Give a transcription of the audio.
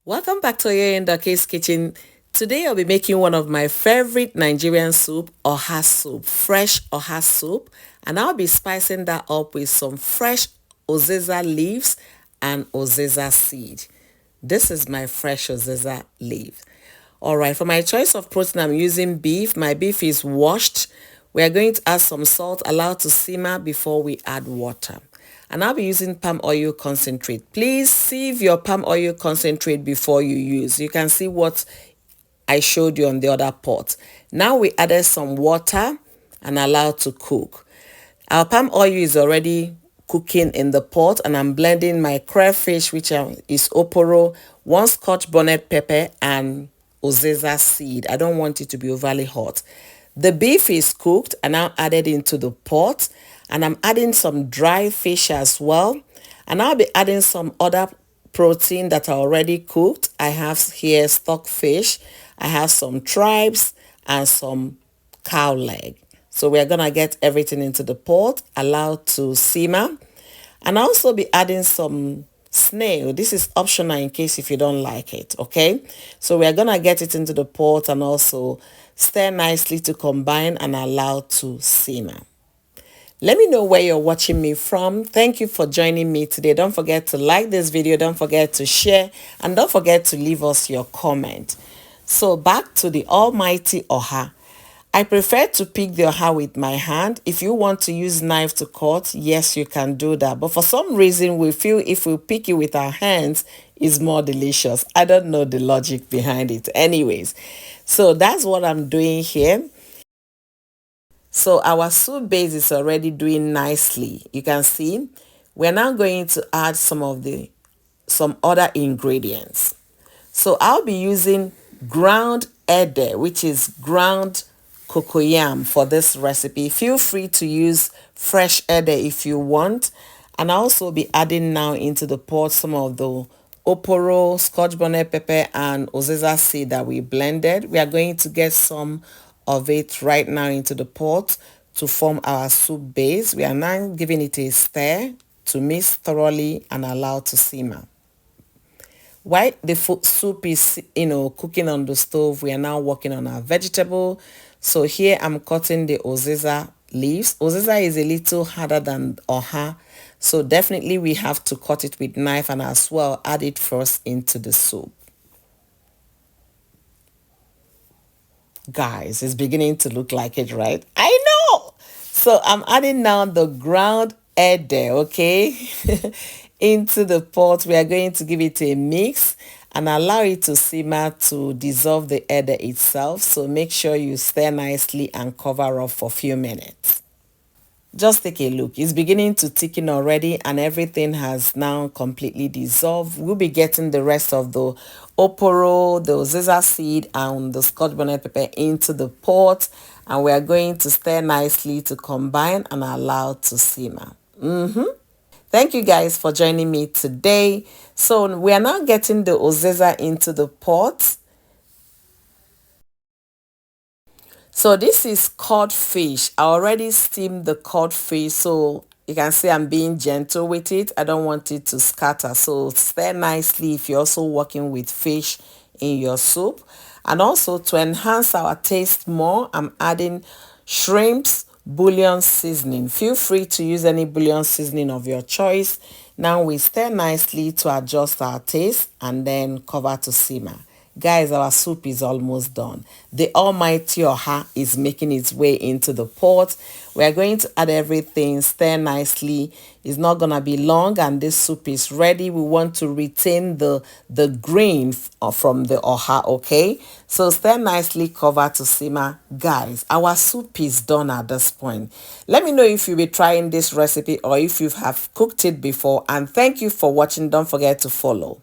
Welcome back to your Case Kitchen. Today I'll be making one of my favorite Nigerian soup, oha soup, fresh oha soup, and I'll be spicing that up with some fresh ozeza leaves and ozeza seed. This is my fresh ozeza leaf. Alright, for my choice of protein I'm using beef. My beef is washed. We are going to add some salt, allow it to simmer before we add water. And I'll be using palm oil concentrate. Please sieve your palm oil concentrate before you use. You can see what I showed you on the other pot. Now we added some water and allow to cook. Our palm oil is already cooking in the pot, and I'm blending my crayfish, which is oporo, 1 scotch bonnet pepper, and ozeza seed. I don't want it to be overly hot. The beef is cooked and now added into the pot, and I'm adding some dry fish as well, and I'll be adding some other protein that are already cooked. I have here stockfish, I have some tribes, and some cow leg. So we're gonna get everything into the pot, allow to simmer, and I'll also be adding some snail. This is optional in case if you don't like it, okay? So we're gonna get it into the pot and also stir nicely to combine and allow to simmer. Let me know where you're watching me from. Thank you for joining me today. Don't forget to like this video, don't forget to share, and don't forget to leave us your comment. So back to the almighty oha. I prefer to pick the oha with my hand. If you want to use knife to cut, yes, you can do that. But for some reason, we feel if we pick it with our hands, it's more delicious. I don't know the logic behind it. Anyways, so that's what I'm doing here. So our soup base is already doing nicely. You can see we're now going to add some other ingredients. So I'll be using ground ede, which is ground cocoyam for this recipe. Feel free to use fresh ede if you want. And I'll also be adding now into the pot some of the oporo, scotch bonnet pepper, and ozeza seed that we blended. We are going to get some of it right now into the pot to form our soup base. We are now giving it a stir to mix thoroughly and allow to simmer. While the soup is, cooking on the stove, we are now working on our vegetable. So here I'm cutting the ozeza leaves. Ozeza is a little harder than oha, so definitely we have to cut it with knife and as well add it first into the soup. Guys, it's beginning to look like it, right? I know! So I'm adding now the ground ede, okay, into the pot. We are going to give it a mix and allow it to simmer to dissolve the ede itself. So make sure you stir nicely and cover up for a few minutes. Just take a look. It's beginning to thicken already and everything has now completely dissolved. We'll be getting the rest of the oporo, the ozeza seed, and the scotch bonnet pepper into the pot, and we are going to stir nicely to combine and allow to simmer. Thank you guys for joining me today. So we are now getting the ozeza into the pot. So this is cod fish. I already steamed the cod fish, so you can see I'm being gentle with it. I don't want it to scatter. So stir nicely if you're also working with fish in your soup. And also to enhance our taste more, I'm adding shrimps bouillon seasoning. Feel free to use any bouillon seasoning of your choice. Now we stir nicely to adjust our taste and then cover to simmer. Guys, our soup is almost done. The almighty oha is making its way into the pot. We are going to add everything, stir nicely. It's not going to be long and this soup is ready. We want to retain the green from the oha, okay? So stir nicely, cover to simmer. Guys, our soup is done at this point. Let me know if you'll be trying this recipe or if you have cooked it before. And thank you for watching. Don't forget to follow.